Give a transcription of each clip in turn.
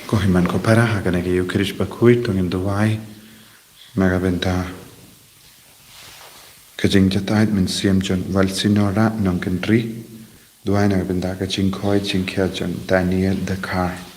Kohiman ko para haganagi ukirish bakuit tungin duwai magabenta kajing jatahit min siam jon valsinora nongkentri duwai nagabenta kajing koi jingkya jon Daniel Dakar.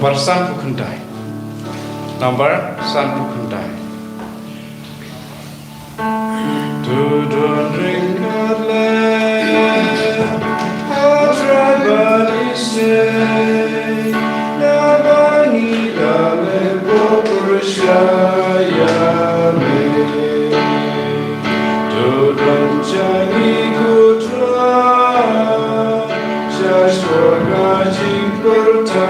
Nomor san pukundai. Nomor san pukundai. Tudun ringale, atrabalise, nabani dale bokurushayame. Tudun jani kutra, shashwaga jingkurta.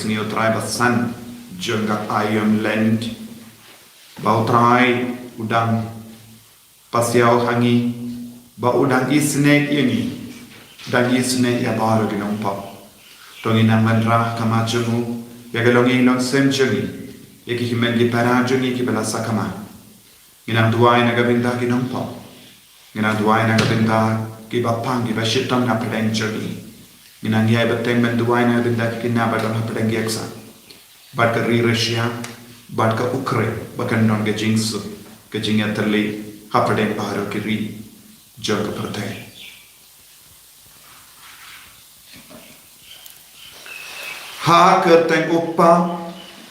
New tribe of sun jungak ayam land bau trai udang pasiau hangi bau udang isne ini dan isne ya baru ginong pop tongi namandra kamajumu ya galongi long semjungi ya ki himen di parajungi ki balasa kama ginang duai na gabinda ginong pop ginang duai na gabinda ki bapang ki bashitam na pedengjogi Minang yai bateng menduai na benda kina badon hapadang yaksa. Bad ka Russia, bad ka Ukraine, bakan non ke jingsu, ke jingya tali hapadang baharo kiri jog pertai. Ha kerteng uppa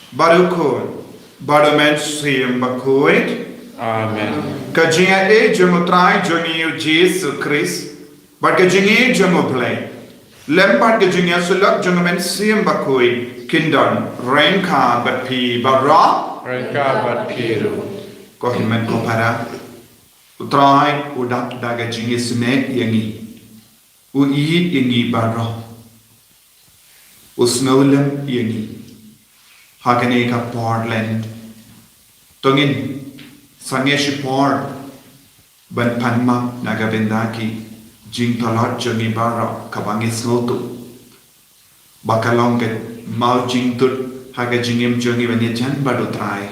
baru kon baru men siem bakuit. Amen. Ka jingya jomutrai joni Jesus Christ, bad ka jingya jomuplay. Lempar ke jingya sulak jongamen siam bakui kindon rengka batpi barra Rengka bat piru. ko himen ko para utrai udak daga jingya sime yangi ui yangi barra usnolem yangi hakane ka Portland tongin sangeshi port ban panma naga bendaki jing talat jongi bara kabangis ngotu bakalong ke mau jing tut haga jingim jongi bani jan badu trai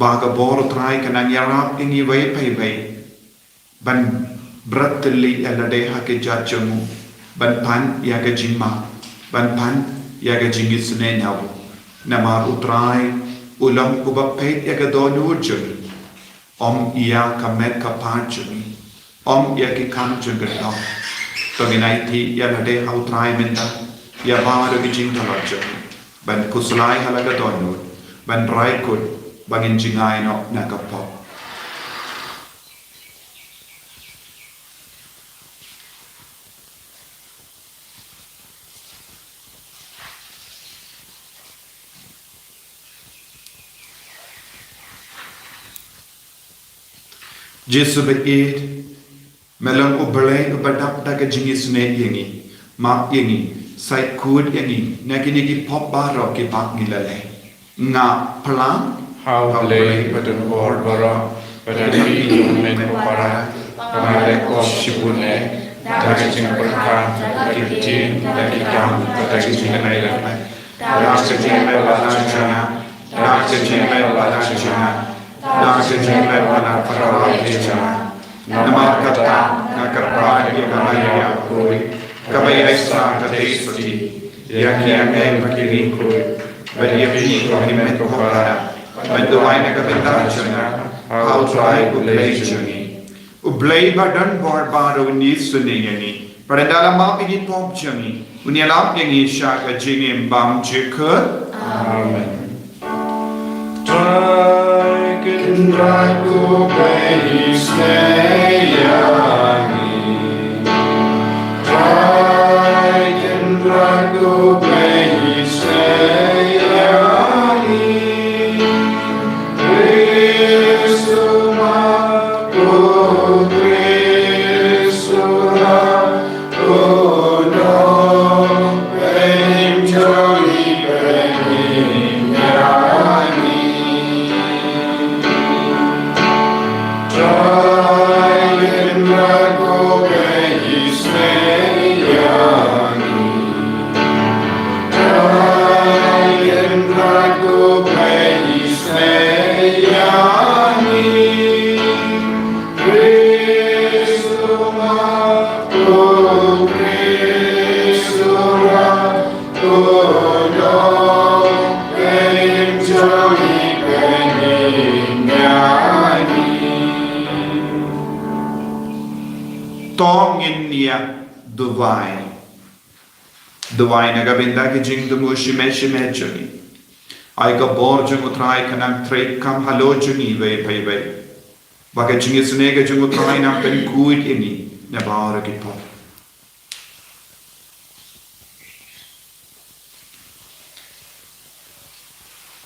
baga bor trai kanang yarap ini way pay bay ban bratli alade hake jajamu ban pan yaga jingma ban pan yaga jingi sune nyaw namar utrai ulam ubapet yaga donu jongi om iya kamet kapachuni Om ya ki kam jungat om, toginai ti ya lade hau trai minta, ya baru ki jing talajang, ban kusulai halaga donut, ban rai kut, bangin jingai no nakapop. Jesu beid. Melang ubelai ubadak daga jingis ne yangi mak yangi sai kud yangi nakini ki pop baro ki bak ngilale nga pelang How play badun or bara badan pi men ko para kamare ko shibune daga jing berka kiti dagi kam dagi jing nai la Dak sejing lebalajana, dak sejing lebalajana, dak sejing lebalajana. Nama kata nakarpadi kamaya koi, kamaya sa katesoti, yakiame makini koi, badiyapi kohimet kohara, banduai nakabindajana, how try ublejani. Ublej badan barbaro nisuniani. Pada dalam maaf ini top jangi, unyalam yang isya kajingim bang jika. Amen. Try can try to pay stayani. Try can try to pay stayani. Kristuma oh Kristuma. Oh no, Benim Joli Benim Yani. Try and Rago Beis Yani. Try and Rago Beis Yani. Kristuma oh Kristuma oh no Benim Joli Benim Yani. Tongin niya duwai. Duwai nagabinda ki jing dumu shime jangi. Ay ka bor jung utray kanang trade kam halo jangi ve pay ve. Baka jingi sunega jung utray nang pen kuit ini na baara ki pa.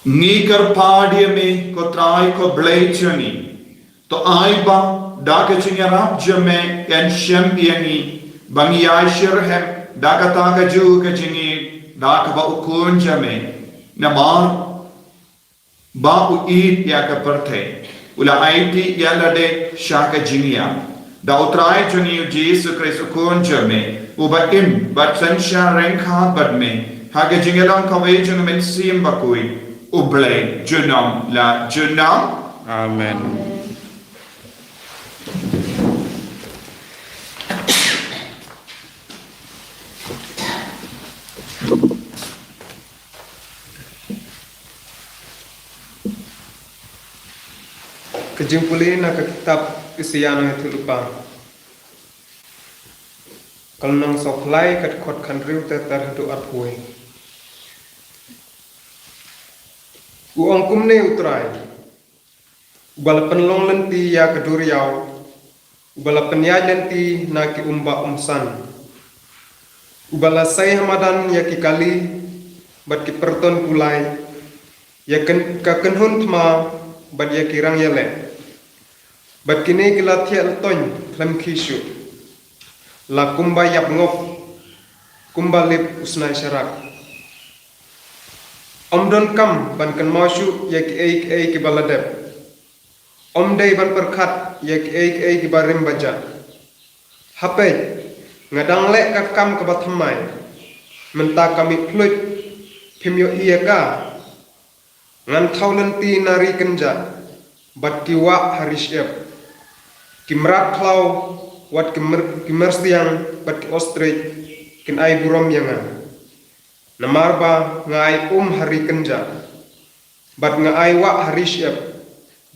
Ngikar padia me ko try ko blejani. To ay ba daka chingarap jame yan shem yangi bangi aishir hem daka taka ju ka jingi daka ba ukun jame namar ba uid ya ka parthe ula aiti ya lade shaka jingia da utrai juni Jesu Christ ukun jame uba im bat sansha renkha badme haga jingelang kawe jung men sim bakui uble junam la junam. Amen. Kejimpuli na kitab isiano itu lupa. Kalau nang soklai kat kot kanriu tetar itu atpui. Uang kumne utrai. Ubala penlong lenti ya keduriau. Ubala penyaj lenti na ki umba umsan. Ubala say hamadan ya ki kali bat ki perton kulai. Ya kakenhun tma bat ya kirang yale. Bat kini gila tiel ton lam kishu. La kumba yap ngof. Kumba lip usnai syarak. Om don kam ban kan masuk ya ki ei ki baladep. Om dai ban perkat ya ki ei ki barim baja. Hape ngadang lek ka kam ka bathamai. Menta kami plut pimyo iya ka. Ngan taulenti nari kenja. Bat kiwa harisyep. Kimrak klau wat kimerstiang bat ki ostrich kin ai burom yangan. Namarba ngai hari kenja. Bat ngai wa harisyep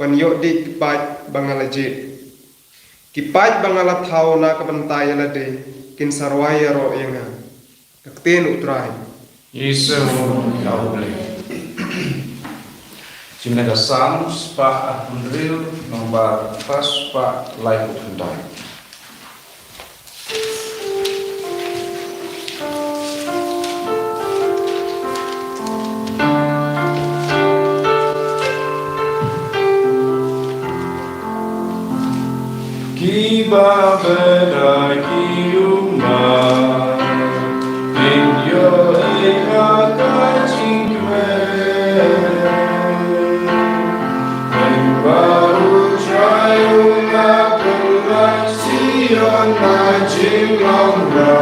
ban yo di kipat bangalaje. Kipat bangalathaw na kapantaya lade kin sarwaya ro yangan. Kakten utray. Yesu kauble. Sinaga Psalms pa April nomor pas pa live ukundai. Kiba beda kiuma in yo eka kachingwe. Baru trayunga pulasiyon na jilongga.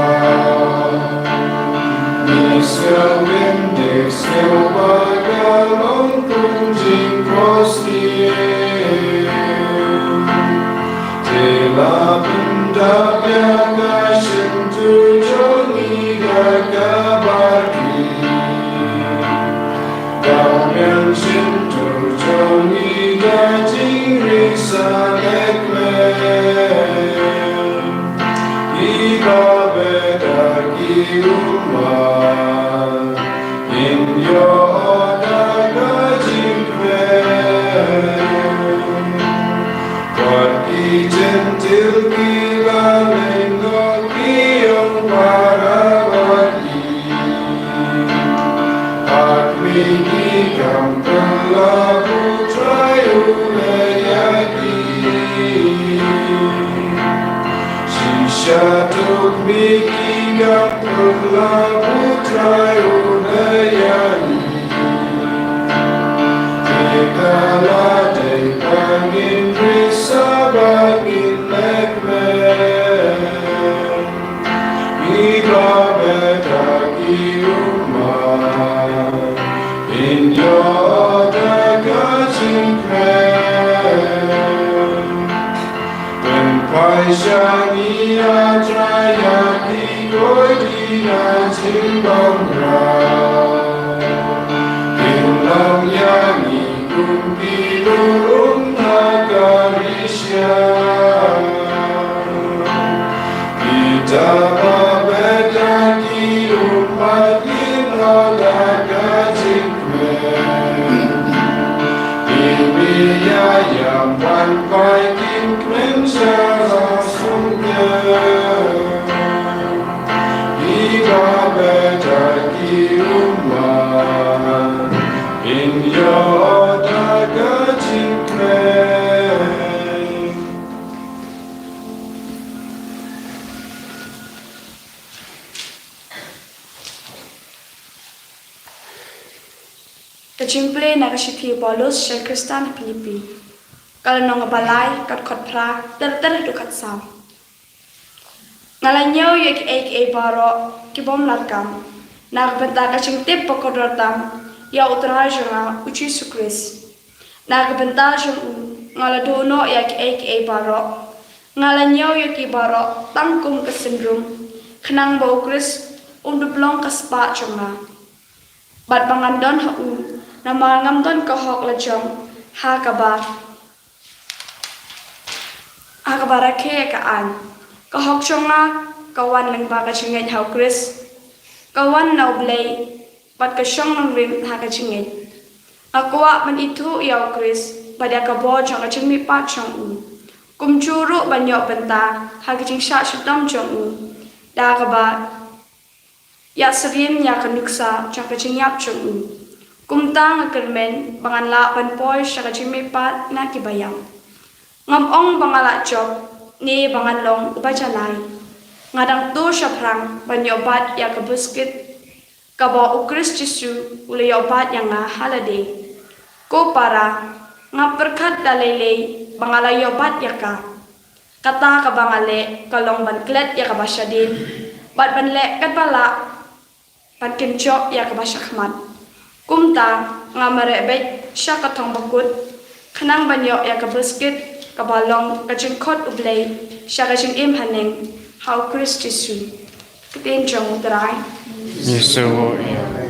Niska windig Kajimple nagasithi bolos shel Kristan Filipi. Kalau nong balai kat kot pra ter dukat sam. Ngalanyo yek ek baro kibom lakam. Nag benta kaching tip pokodortam ya utrajanga uchi sukris. Nag benta jung ngaladono yek ek baro. Ngalanyo yek baro tangkum kesendrum. Kenang bau kris unduplong kaspa chunga. Bat bangandon hau nama ngamdon kahok lejong ha kabar ke kaan kahok chonga kawan nang ba ka chingeng hau kris kawan nau blay bat ka shong nang rim ha ka chingeng akwa man itu yau kris pada ka bo chong ka chingmi pa chong u kumchuru banyo benta ha ka ching sha shudam chong u da ka ba ya serin ya ka nuksa chong ka chingyap chong u kumtang kermen banganla panpoy sa kachimi pat na kibayang. Ngamong bangala job ni banganlong ubachalay. Ngadang to siya prang banyobat ya kabuskit kabo ukris jisu uliyobat yang nga holiday. Ko para nga perkat dalaylay bangala yobat ya ka. Kata ka bangale kalong banklet ya kabasyadin. Bat banle kat bala pankinchok ya kabasyakmat. Kumta nga marebet siya katong bakut kanang banyo ya kabuskit kabalong kajingkot ublay siya kajing imhaning how Christ Jesu kitin jong utray Yesu iya.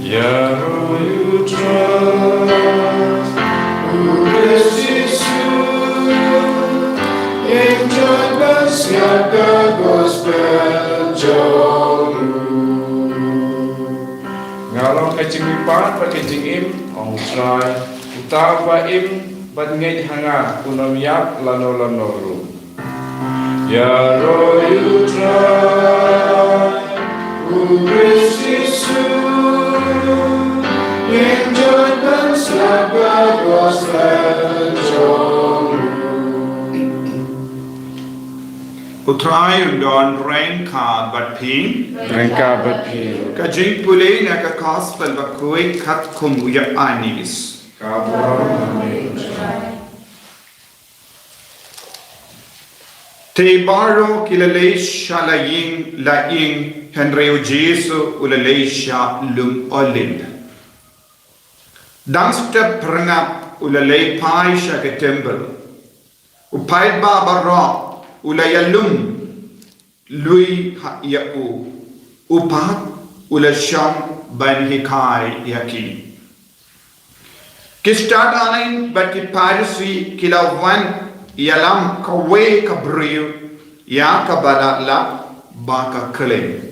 Ya roh you trust, Christ Jesus, enjoy the gospel jong. Ngalong kajing lipat pa kajing im ong try, uta ba im bat ngay hanga kunam yak lano ru. Ya roh you trust, Christ Jesus. Enjoy the slabber gospel jong. Utrai undon rain ka bat ping. Rengka berpil. Ka jing pulay na ka gospel ba kuy kat kum uya anis. Kabur nami utrai. Te baro kilalay siya laing Henry Jesu ulalay siya lum olid. Dang step perangap ulalay pai siya ke temple. Upay ba baro ulayalum lui ha yau. Upat ulasyam ban hikay yaki. Kistadain bati parisi kilawan ialam kawe kabriu ya kabalala baka kele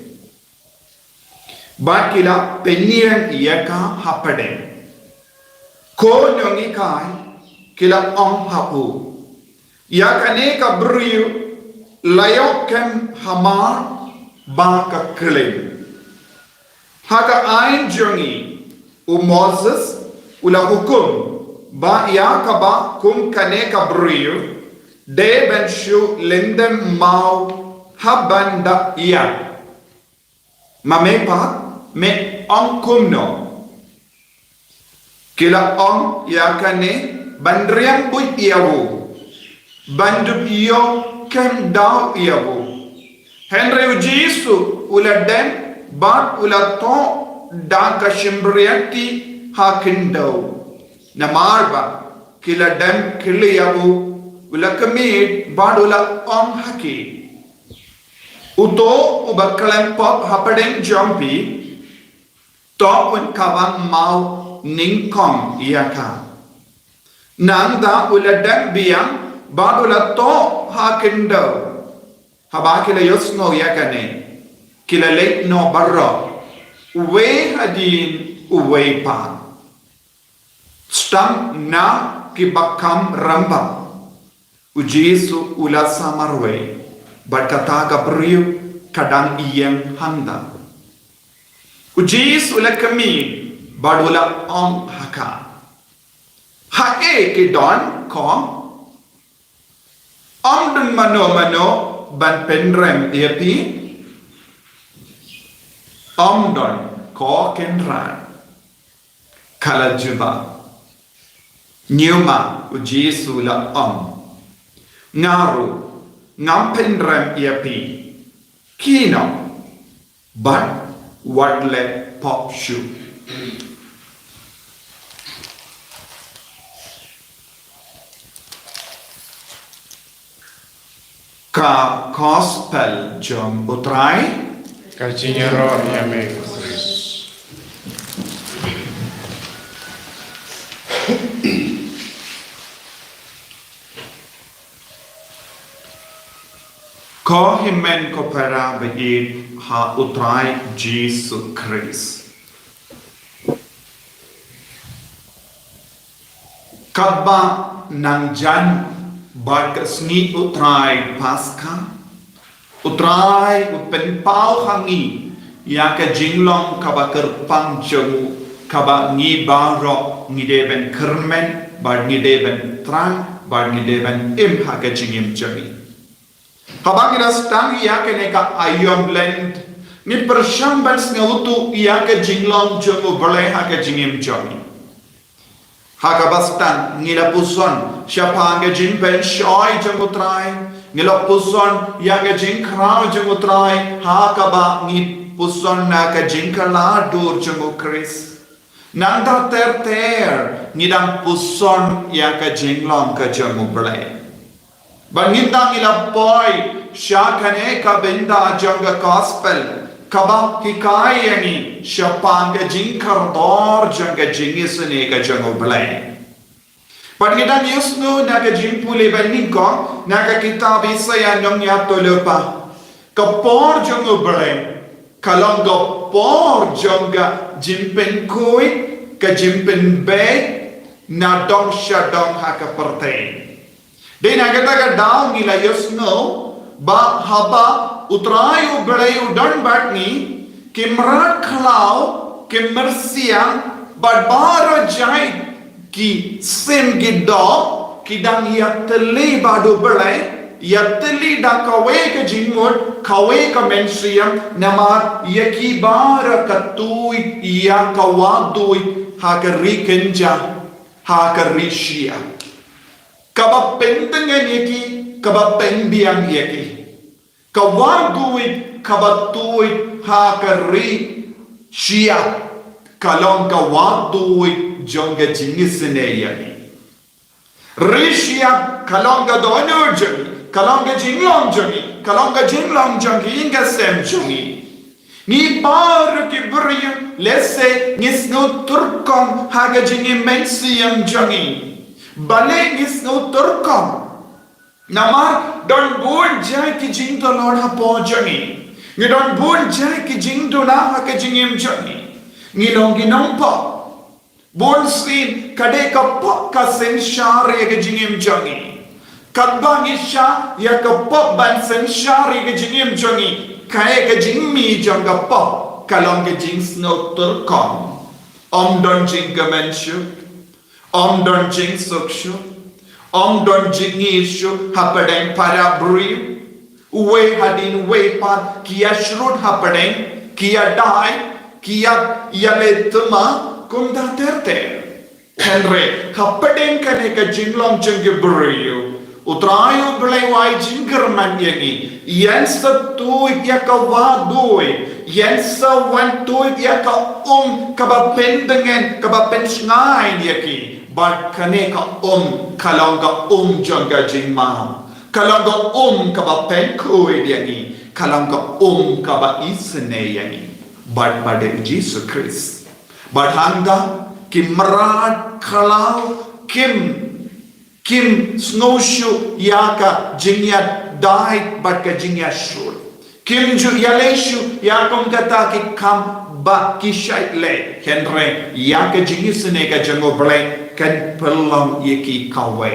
bakila penien yaka hapade ko nongi kai kila ong hapu yakane kabriu layokem hamar baka kele haka ain jongi Moses ula hukum ba yakaba kum kane kabriu de ben shu lindem mau habanda iya mamepa me ong kumno kila ong yakane bandriang bui iyawu bandu iyo kem daw iyawu Henry Jesu ula den bat ula to da kashimbriati hakindaw namarba kila dem kiliyawu ula kamid badula om haki uto ubakalam pop hapadeng jompi to un kawang mau ningkom iyaka nanda ula dem biyang badula to hakindo habakila yosno yakane kila late no barro uwe hadin uwe pa stam na kibakam ramba Ujesu ula samarwe berkata Gabriel kadang iyang handa. Ujesu ula kami badula ong haka. Hae ke don kom ong dun mano ban penrem epi ong don ko kenran kala juba nyuma Ujesu ula ong ngaru ngampen rem iapi kino but wadle pop shu ka gospel jom utrai Kacinyero yame Kris. ko himen ko para beid ha utrai Jesu Christ kabba nang jan barkasni utrai paska utrai upen pau hangi ya ka jinglong kabakar pangjung kaba ngi baro ngi deben kermen bar ngi deben tran bar ngi deben im ha ka jingim jami Habang kita stang ia keneka ayom blend ni persyamban ngautu ia ke jinglong jomu boleh ha ke jingim jomi. Haka bastan ngila puson siapa angge jimpen shoy jomu trai ngila puson ia ke jingkrau jomu trai haka ba ngi puson na ke jingkala dur jomu Kris. Nanda ter ngidang puson ia ke jinglong ke jomu boleh. Bangindang ila boy syakane ka benda jangga gospel kaba hikai yani syapanga jingkar dor jangga jingisne ka jango blai Pagidang yusno naga jimpule baningko naga kitab Isaya nong yato lepa kapor jango blai kalong go por jangga jimpen kui ka jimpen bay na dong syadong haka pertain Dei nagataga daw nila yusno ba haba utrayu belayu dan batni kimrat khalau kimersiang barbaro jai ki sem gido kidang ya tele badu belai yatli da kawe ka jingmut kawe ka mensiam namar yakibara katui ya kawadui hakari kenja hakari shia kaba pendengen yaki kaba penbiang yaki kawadui kabatui hakari shia kalong kawadui jonga jingisene yaki Rishia kalonga donor jungi, kalonga jinglong jungi, kalonga jinglong jungi inga sem jungi. Ni par ki buriyu lesse ngisno turkong haga jingi mensiyam jungi. Bale ngisno turkong. Namar don bun jai ki jingdo lord hapo jungi. Ni don bun jai ki jingdo na haga jingim jungi. Ni longi nompo. Bon sin kade ka ka sen shari ke jingim jangi kadba ngisha ya ka ban sen shari ke jingim jangi kae ke jingmi janga kalong ke jing snow turkon don jing gamenshu don jing sukshu don jing ishu hapadeng parabri we hadin we pan kia shrut hapadeng kia dai kia yaletma Kumda terte Henry Hapadeng kaneka jinglong jenge buriyu Utrayo belewai jingger manyangi Yensa tu yaka wadui Yensa wan tu yaka kaba pendengen kaba pensngain yaki But kaneka kalonga janga jingmam Kalonga kaba penkui yaki Kalonga kaba isene yaki But pada Jesus Christ But handa kimrat kalau kim snowshoe yaka jingya died but ka jingya shur kim ju yaleshu yakom kata ki kam ba ki le henre yaka jingi senega jango ble kan pelam yeki kawe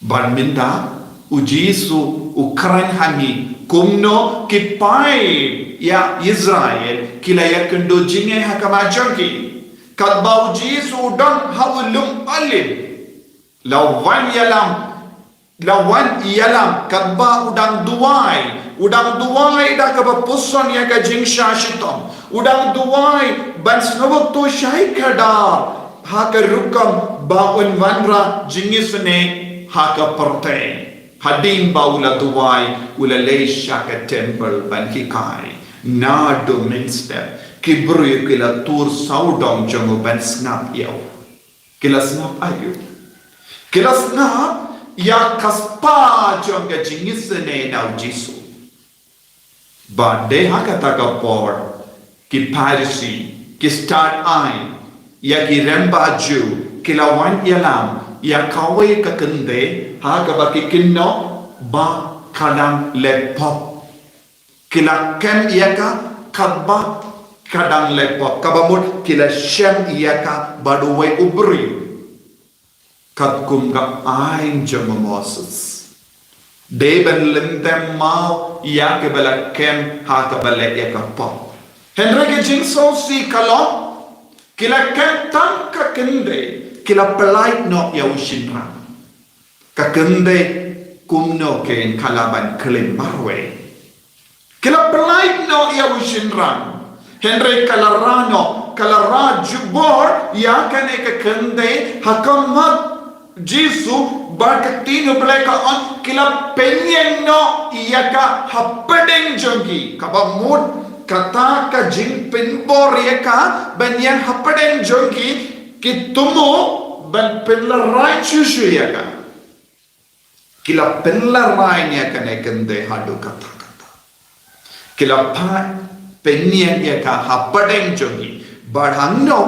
ban minda ujisu ukran hangi kumno kipai ya Israel kila yakendo jinge hakama jangi kadbau jisu udang hawlum alim lawan yalam kadba udang duai da kaba puson ya ka jing shashitom udang duai ban snowok to shai kada haka rukam baun wanra jingisne haka porte hadin baula duai ula leisha ka temple ban kikai na do minster kibru kila tur saudong jongo ban snap yau kila snap ayu kila snap ya kaspa jonga jingisene na jisu bade hakata ka por ki parisi ki start ai ya ki remba ju kila wan yalam ya kawe ka kende ha ka ba ki kinno ba kadam lepop kila kem yaka kadba kadang lepop kabamut kila shem yaka baduwe ubri kadkum ga ain jama Moses deben lintem mau yaka bala kem ha ka bala yaka pop henry jing so si kalo kila kem tan ka kende kila pelai no ya ushinra ka kende kumno ken kalaban klim marwe kila pelai no ya ushinran Henry kalarano kalara jubor ya kane ka kende hakamat jisu barkatino bleka on kila penyen no iyaka hapadeng jongi kabamut kata ka jing penbor yaka banyan hapadeng jongi kitumo ban penlarai chushu yaka kila penlarai yaka ne kende hadu kata kila pa penyen yaka hapadeng jongi badhangno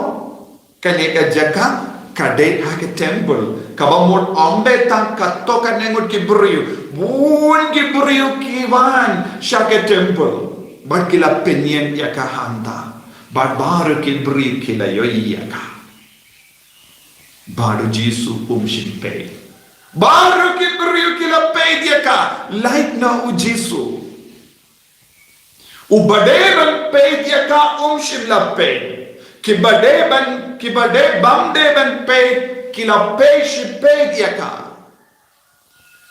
kaneka jaka kade hake temple kabamut ombe tang katto kanengut kiburiu bun kiburiu kiwan shake temple bad kila penyen yaka handa bad baru kiburiu kila yoi yaka baru jisu shimpe baru kiburiu kila pe yaka like na jisu ubadeban pe yaka shimla pe kibade bamde ban pe kila pe shipe yaka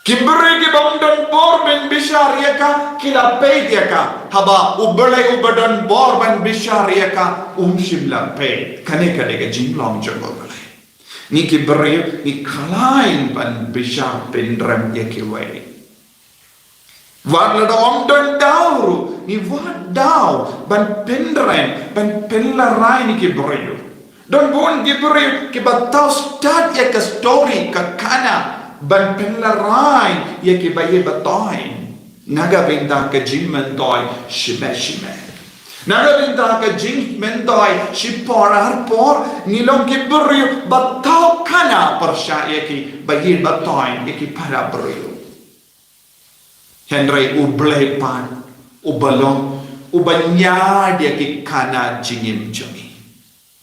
Kibri ki bangdan bor ben bishariaka kila pediaka haba ubale ubadan bor ben bishariaka shimla pe kane ka jinglong jangole ni kibri ni kalain ben bishar pendram yekiwe Wadla omdan dauru ni wad dau ban pendram ban pellarai ni kibri don bon kibri ki batau start ya ka story ka kana ban pellarai ya ki baye batoi naga benda ka jing mentoi shime naga benda ka jing mentoi shipor harpor nilong ki buri batau kana persya ya ki baye batoi ya ki para buri Henry uble pan ubalong ubanya dia ki kana jingim jami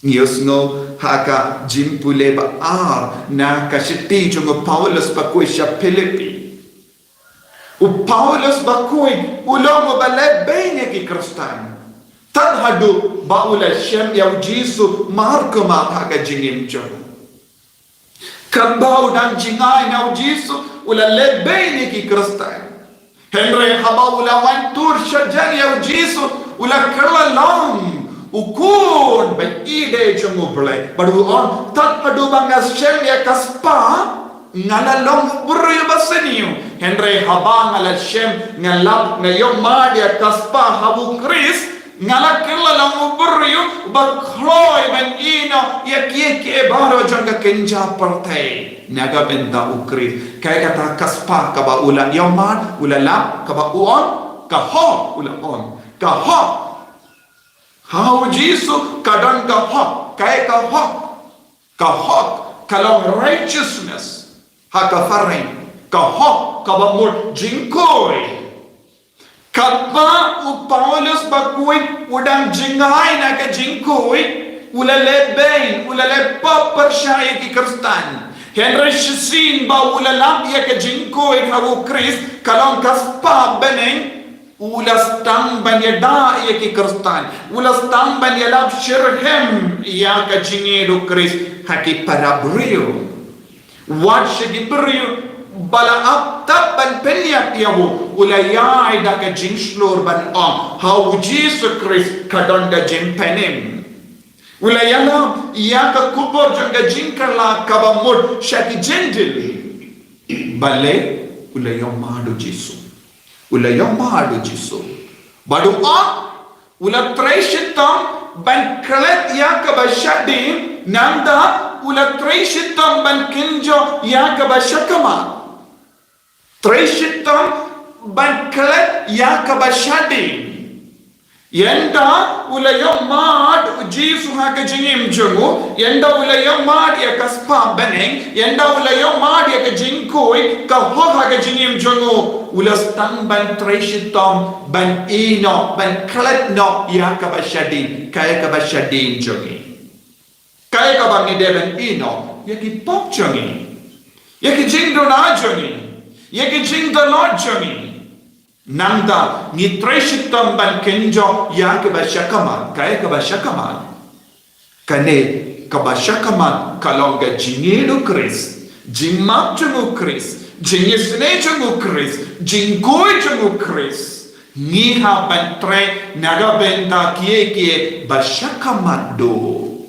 Niosno haka jimpule ba na kashiti jungo Paulus ba kuisha Filipi. U Paulus ba kui ulomo ba lebene ki kristan. Tadhadu ba ula shem yaw Jisu marko ma haka jingim jungo. Kabau dan jingay yaw Jisu ula lebene ki kristan. Henry haba ula wantur shajan yaw Jisu ula kerla long. Ukun ba ide jungo play badu on tat padu bangas shem ya kaspa ngala long buru ba seniu Henry haba ngala shem ngala ngayo ma dia kaspa habu Chris ngala kella long buru ba khloy ban ino ya ke baro janga kenja partai naga benda ukris kay kata kaspa ka ba ula yoman ula la ka ba on ka ho ula on ka ho How Jesus kadang kahok, kaya kahok kalau righteousness hakafarin kahok kabamur jingkoi kapa u Paulus bakui udang jingay na ka jingkoi ulale bain ulale papersyai ki kristan Henry shisin ba ulalap ya ka jingkoi kabu Chris kalau kaspa beneng ulas tang banyada ya ki kristan ulas tang banyalab shirhem ya ka jingedo Chris haki para brio wat shigi brio bala up tap ban penyak yawo ulaya ida ka jingshlor ban how Jesus Christ kadon da jing penem ulaya la ya ka kubor janga jingkala kabamur shaki gentle bale ulaya madu Jesus Ula yomadu Jisu. Badu ula treshitam ban kalet ya kabashadim nanda ula treshitam ban kinjo ya kabashakama. Treshitam ban kalet ya kabashadim. Yenda ula yomad Jisu haka jingim jungu. Yenda ula yomad ya kaspa beneng. Yenda ula yomad ya ka jingkoi kahok haka jingim jungu. Ulas tang ban treshitom ban ino ban kalet no ya kabashadin kaya kabashadin jungi. Kaya kabang ide ban ino ya ki pop jungi. Ya ki jing dona jungi. Ya ki jing dona jungi. Nanda ni treshitom ban kenjo ya kabashakaman kaya kabashakaman. Kane kabashakaman kalonga jingedo Chris. Jingmak jungu Chris. Jingisne jungu Chris, jingkoi jungu Chris. Niha bantre naga benta kie bashakamado.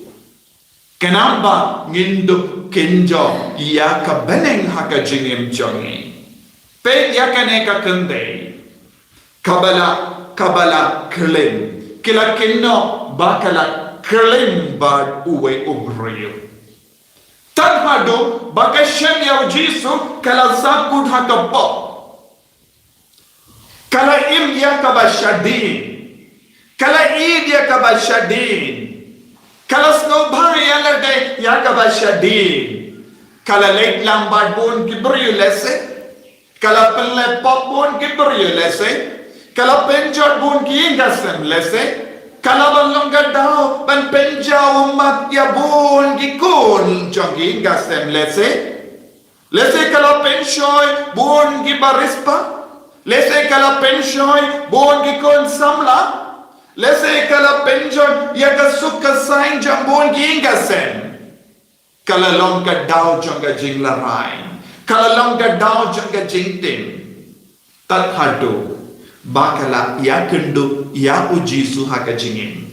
Kenapa ngindu kenjo ya ka beneng haka jingim jongi. Pe ya kaneka kende. Kabala klim. Kila kinno bakala klim bad uwe ubriyo. Tanhado bakashem yaw Jisu kala zakud hakapo kala im ya kabashadin kala id ya kabashadin kala snowbari yalade ya kabashadin kala late lambad bon kibriyo lese kala pelle pop bon kibriyo lese kala penjot bon ki ingasem lese Kalau longga dao ban penjau mat ya bon gikon jongi gasem lese kalau penshoy bon gi barispa lese kalau penshoy bon gikon samla lese kalau penjon ya gasukka sain jambon gi gasem kalau longga dao jonga jingla rai Kalau ga daw jaga jingtim. Tat hado. Bakala ya kendu ya ujisu haka jingin.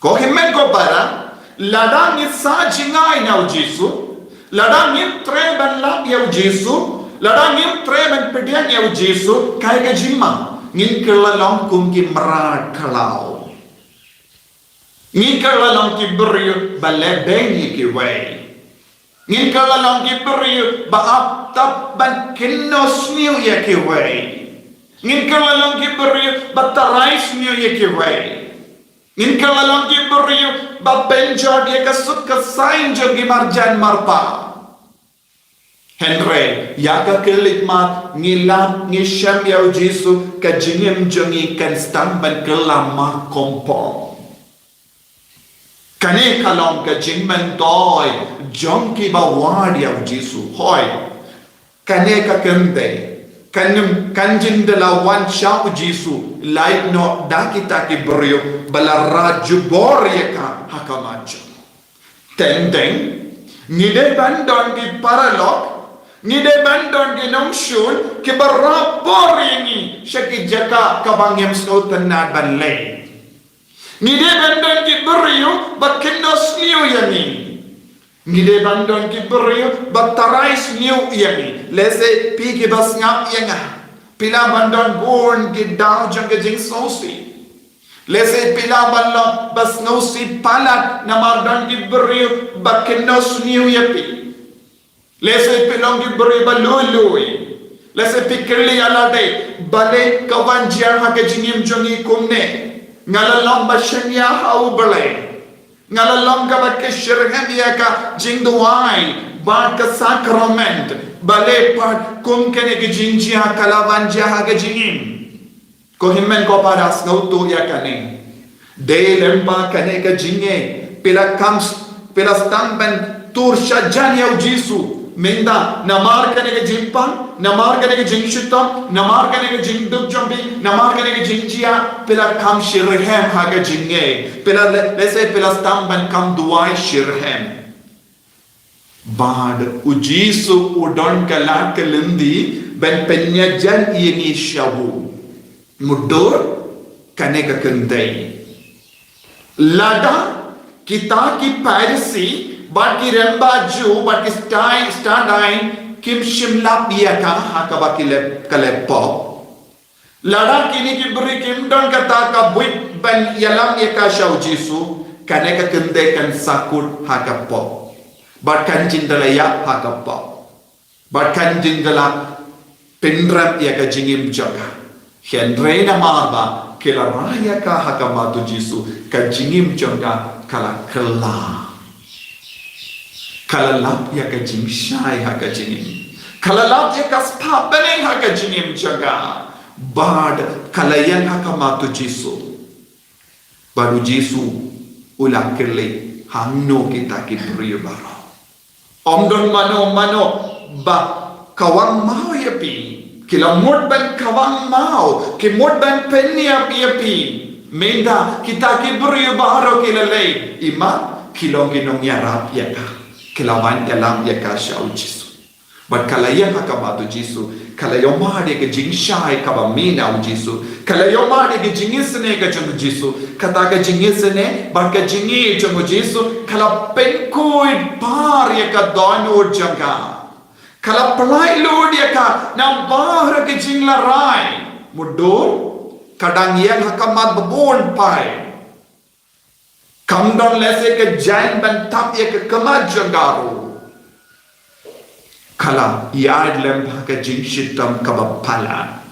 Ko himmen ko para ladang isa jingai na ujisu. Ladang im treban lap ya ujisu. Ladang im treban pedian ya ujisu. Kaya ka jimang. Ngin kelalong kum ki merad kalau. Ngin kelalong ki beriu balebeng ki way. Ngin kelalong ki beriu baap tap ban kinos niu ya ki way. Ngin kelalong ki beriu batarais niu ya ki way. Ngin kelalong ki beriu bapenjod ya kasut kasain jogi marjan marpa. Henry, yaga kelikmat ngilap ngisham yau Jesu ka jingim jongi kan stamban kelama kompong. Kane kalom ka jingman toy jongki bawad yau Jesu hoy. Kane ka kende kanim kanjin dalawan syau Jesu laik no dakita ki beriu balara jubor yaka hakamajo. Tendeng ngide bandon di paralog Ngide bandon di Nongstoin ke berapor ini syaki jaka kabangem sautan na banlay. Ngide bandon di beriu bakinos niu yani. Ngide bandon di beriu batarais niu yani. Lese pi ke bas ngap yanga. Pila bandon born ke daw jangga jing sausi. Lese pila bandon bas ngausi palat namardon di beriu bakinos niu yapi. Lese pilong di beri balului. Lese pikirli alade balik kawan jiar hake jingim jongi kumne. Ngalalong basyanya hau balai. Ngalalong kabat ke syirhem ya ka jing duai. Bad ke sakrament. Balai pad kum kene ke jing jia kalawan jia hake jingim. Ko himmen ko padas ngautu ya kane. De lemba kane ke jinge. Pila kams pila stampen tur syajan yau Jesu. Minda namar kane ke jimpang, namar kane ke jingshutam, namar kane ke jingduk jombi, namar kane ke jingjia, pila kam shirhem haga jinge, pila lese pila stamban kam duai shirhem. Bad ujisu udon kala kelindi ben penyajan ini syabu. Mudur kane ke kendai. Lada kita ki Parsi But ki remba ju, but ki standain kim shimla piya ka hakaba kale pop. Lada kini ki beri kim don kata ka buit ban yalam ya ka shau Jesu kane ka kende kan sakut haka pop. But kan jindala ya haka pop. But kan jindala pindram ya ka jingim jaga. Henry na marba kila raya ka haka matu Jesu ka jingim jaga kala kala. Kalalap ya ka jing syai ha ka jingim. Kalalap ya ka spa beneng ha ka jingim jaga. Bad kalayan ha ka matu Jesu. Baru Jesu ulang kele hangno kita ki beriu baro. Omdon mano ba kawang mau ya pi. Kila mud ban kawang mau. Ki mud ban penya ya pi. Menda kita ki beriu baro kila lei. Ima kilong ginong yarap ya ka. Kelawan dalam ya kasau Jesu. But kalayan hakabatu Jesu. Kalayo mahade ke jingshai kabamina Jesu. Kalayo mahade ke jingisne ke jung Jesu. Kata ke jingisne bar ke jingi jung Jesu. Kala penkoi par ya ka donor janga. Kala pelai lord ya ka na bar ke jingla rai. Mudur kadang yang hakamat babon pai. Kamdon lese ke jain ban tap ya ke kemaj janggaru. Kala iad lem ke jing shitam kabapala.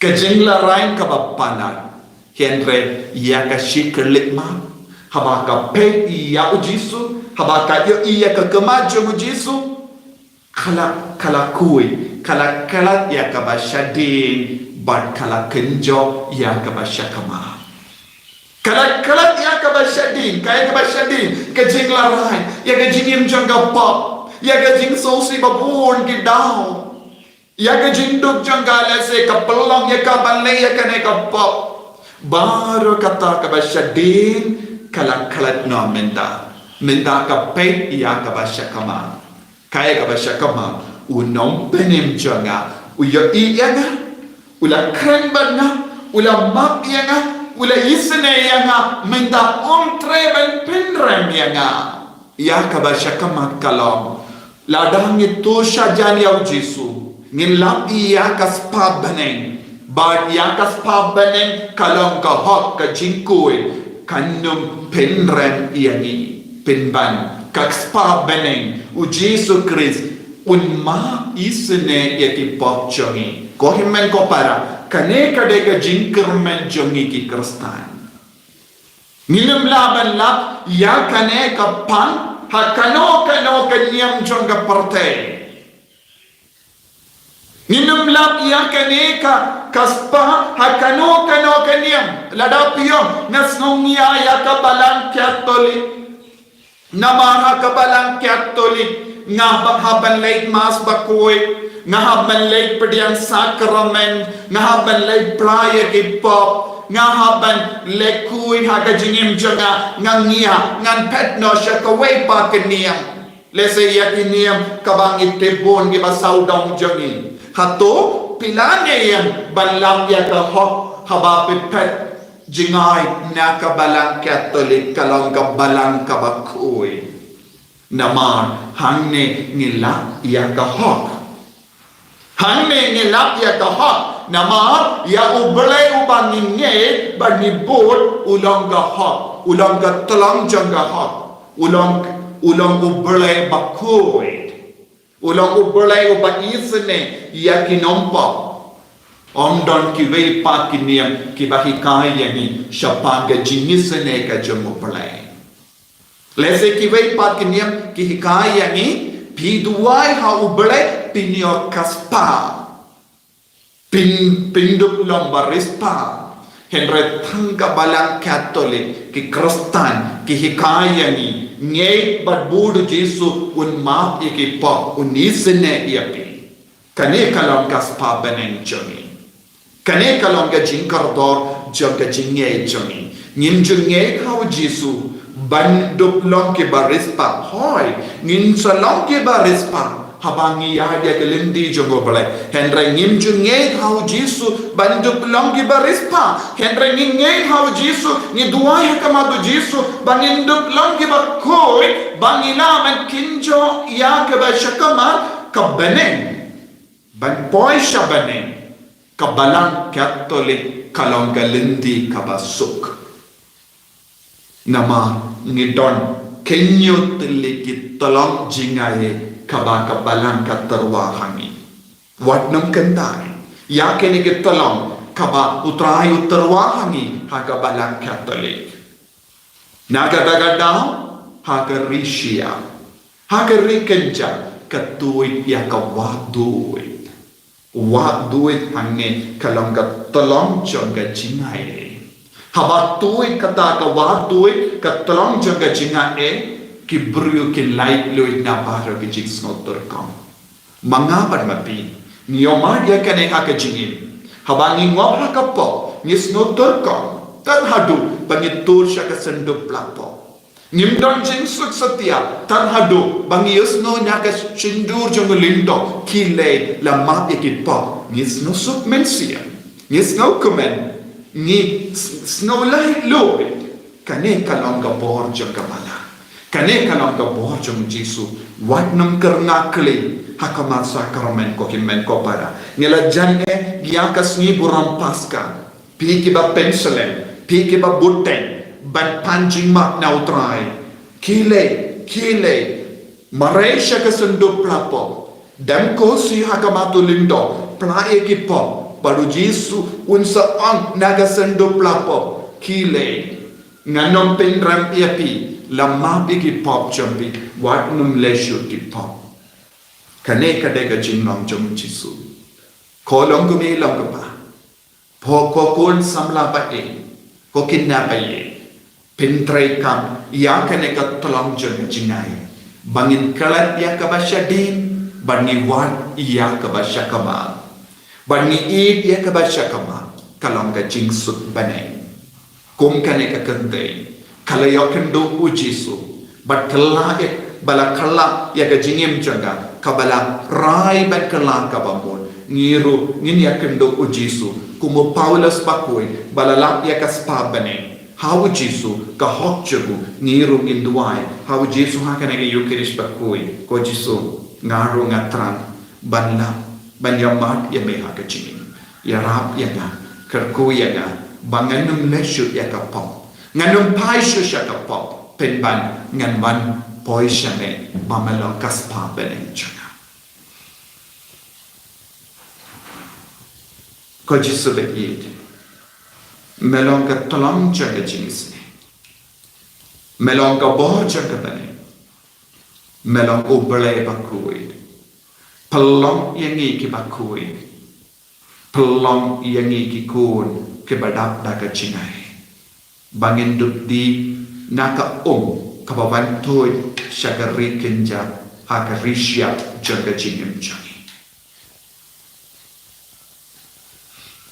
Ke jingla rain kabapala. Henry ya ka shiklik ma. Haba ka pe ya ujisu. Haba ka yo iya ke kemaj ujisu. Kala kui. Kala ya ka basyadin. Bad kala kenjo ya ka basyakama. Kalat ya ka basyadin, kaya ka basyadin, ka jing laray, ya ka jingim jangga pop, ya ka jing sosi babun ki daw, ya ka jing duk jangga lese ka pelong, ya ka balay, ya ka ne ka pop. Baru kata ka basyadin, kalat no menda ka pay, ya ka basyakama. Kaya ka basyakama, unom penim janga uya iyanga ula kren banga ula map yanga ula isne yanga minda treben penrem yanga ya kabasha kamak kalom ladang itu saja liau Jesu ngin lap iya kaspa beneng ba ya kaspa beneng kalom ka hok ka jingkui kanum penrem yangi penban kaspa beneng u Jesu Christ unma isne yaki pop jongi ko himmen ko para kane kadeka jingkermen jongi ki kristan nilam laban lap ya kane kapan hakano kanyam jonga parte nilam lap ya kane kaspa hakano kanyam ladapio nasnongia ya kabalang katolik namaha kabalang katolik ngahaban late mas bakoy ngahaban late pediang sakramen ngahaban late playa ki pop ngahaban lekui haga jingim jaga ngangia ngan petno shakaway pa keniam lese yakiniam kabang itebon gi basaudong jangi hato pilane yang balang ya ka hok haba pet jingai na kabalang katolik kalong kabalang kabakoy naman hangne ngilap ya kahok hangne ngilap ya kahok naman ya ublay ubangin nge bani bot ulang kahok ulang katalang jang kahok ulang ublay bakoy ulang ublay ubang isne ya kinompa ondon kiwei pa kiniam kibahikaya ni shapaga jinisne ka jang ublay lese kiwei pat kiniam ki hikaya ni piduai ha ublay pinio kaspa pindup lombarispa henre thangka balang katolik ki kristan ki hikaya ni ngei bat budu Jesu un map iki pop unisne iapi kane kalong kaspa beneng jongi kane kalong ga jingkardor joga jingei jongi ngim jungei kau Jesu bandup long ke barispa hoy ngin salong ke barispa habangi ya dia kelindi jogo balai hendra ngim junge hau Jesu bandup long ke barispa hendra nginge hau Jesu ni duai kamadu Jesu banindup long ke bakoy bangina man kinjo ya ke bashakama kabeneng ban boy shabeneng kabalang katolik kalong galindi kabasuk nama ngidon kenyo teliki tolong jingaye kabaka balang katerwahangi watnam kentai ya kene ke tolong kaba utrayu terwahangi haga balang katolik naga dagadao haga rishia haga rikenja katuit ya kawaduit waduit hange kalong ka tolong jonga jingaye haba tuit kata ka war tuit ka tolong jaga jinga ki brio ki light loit na para ki jing snotor kam mangapan mapi nioma dia kane ka jingin haba ni ngop ha ka po ni snotor kam tan hadu pangitur sya ka sendup lapo nim don jing suk setia tan hadu bangi usno nya ka cindur jong lindo ki le la map ki po ni sno suk mensia ni sno komen ni snow light loit kane kalong ka bor jong kamala kane kalong ka bor jong Jesu wat nam kerna kli hakamat sakramen ko kimen ko para ngela jange giakas ni buram paska piki ba penselen piki ba buten ban panjing mak nautrai kile maresha ka sendup lapo dam ko si hakamatu lindo plae ki pop baru Jesu unsa ang naga sendup lapo kile nganom penram iapi lama bigi pop jambi wat num leisure ki pop kane kadega jingnong jom Jesu kolong gumi long pa po ko kun samla pa ko kinna pa pentre kam ya kane ka tolong jom jingai bangin kalat ya ka basyadin bangi wat ya ka basyakama bani id ya ka basyakama kalong ka jingsut banai kum kane ka kandai kala yo kendo u Jesu bat kala bala kala ya ka jingim janga kabala rai ban kala kabamon ngiru ngin yakendo o Jesu kumo Paulus bakoi balala yakaspa bane how Jesu ka hokchagu ngiru nginduai how Jesu hakanege yukirish bakoi ko Jesu ngaru ngatran banla banyamat yameha kachingin yarap yaga kerku yaga banganum leshu yakapop nganum paishu yakapop penban nganwan poishane mamalo kaspa bane chaga ko Jesu bekid melong ka tolong chaga jinisne melong ka boh chaga bane melong ubale bakui pelong yangi ki bakui pelong yangi ki kun ke badap daga chingai bangin dupdi naka kabawan toy syagari kenja hakarisya jaga jingim jangi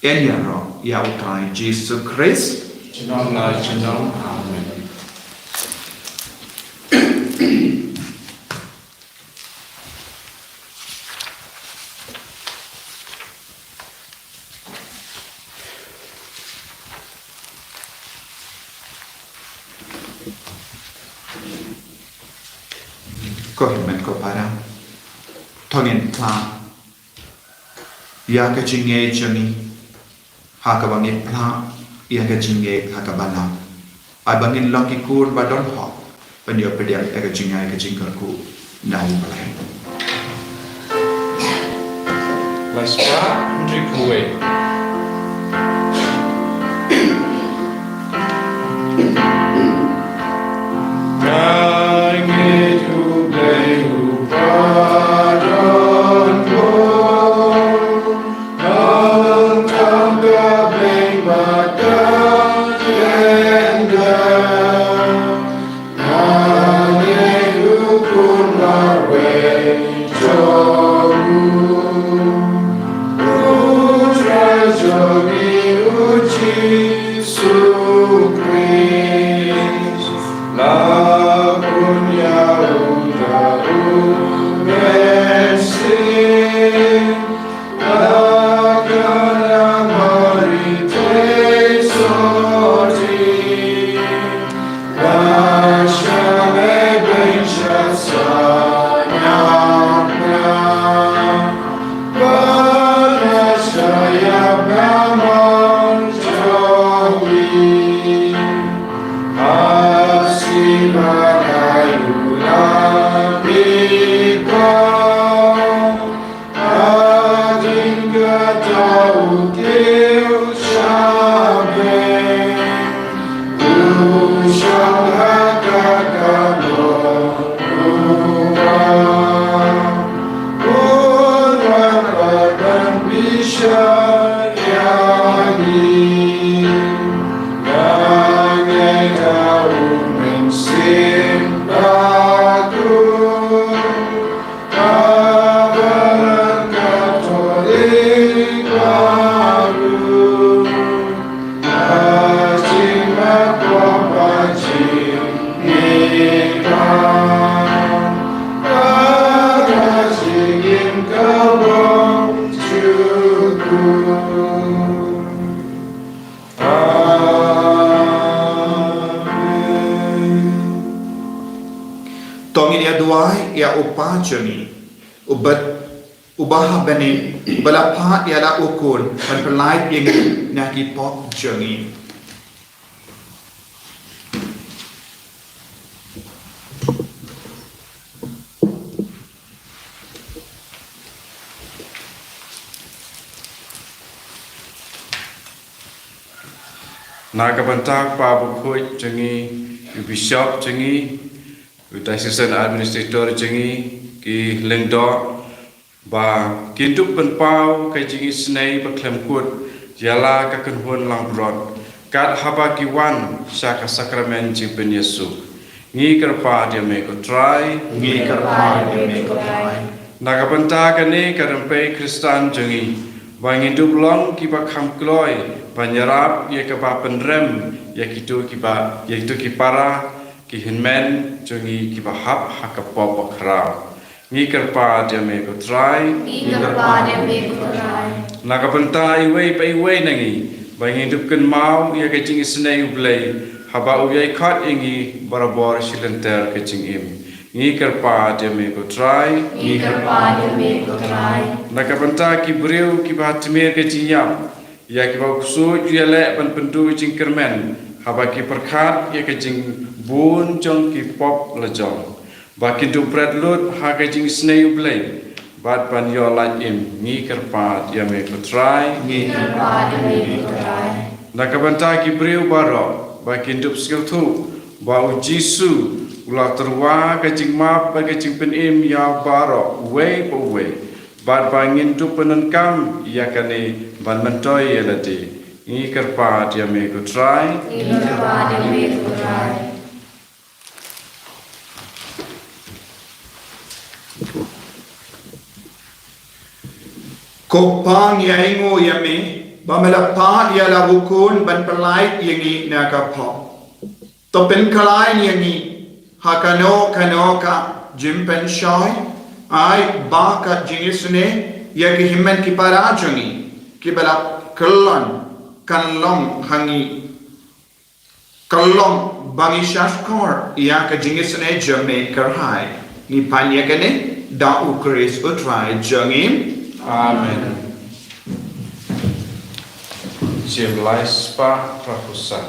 enyaro ya utai Jesus Christ Chinom la chinom. Amen. ko himen ko para tongin pla ya ka jinge jani ha ka bangin pla ya ka jinge ha ka bana ai bangin long ki kur ba don ho pendio pedia ka jinge ka jingkar ku nau balai Laspa Hendrik Kuwe. tongin ya duai ya upachani ubaha bani balapa ya la ukun ban pelai yang naki pop jangi Nagabantak pa bukoy jangi bishop jangi diocesan administrator jangi ki lengdo ba kintuk penpau kai jangi snai Mawkhlam kut jala ka kenhun lang brod kat haba ki wan saka sakramen jimpen Yesu ngi kerpa dia me ko try Nagabantak ani karampai Kristan jangi bangin dublong ki ba kham kloi Banyarap ia ke penrem ia kitu ki para ki hinmen jungi ki bahap hakapop khrau ngi karpa dia me ko try nakapanta iway pa iway nangi bangin dupkan mau ya kecing isnay ublay haba uyay khat ingi barabor silenter kecing im ngi karpa dia me ko try nakapanta ki breu ki batme kecing yam ya ki ba kusu ya le pan pentu kecing kermen haba ki perkhat ya kecing bun jong ki pop lejong ba ki dupret lut ha kecing isnay ublay Bat pan yo lat im ngi karpat ya me ko try nakabanta ki breu baro ba kindup skill tu ba u jisu ula terwa ka jing map ba ka jing pen im ya baro way po way bat ba ngin tu penan kam ya kane ban mentoy ya lati ngi karpat ya me ko try Kopang ya ingo ya me, bamelapa ya la bukun ban pelait yangi nakapo. Topen kalai yangi, hakano ka jimpen shoy, ai baka jingisune ya ki himmen ki parajangi, ki bala kanlong hangi, kalong bangi shashkor ya ka jingisune jame karhai, ni panya kene da ukris utrai jangim. Amen. Jemlai spa prakusa.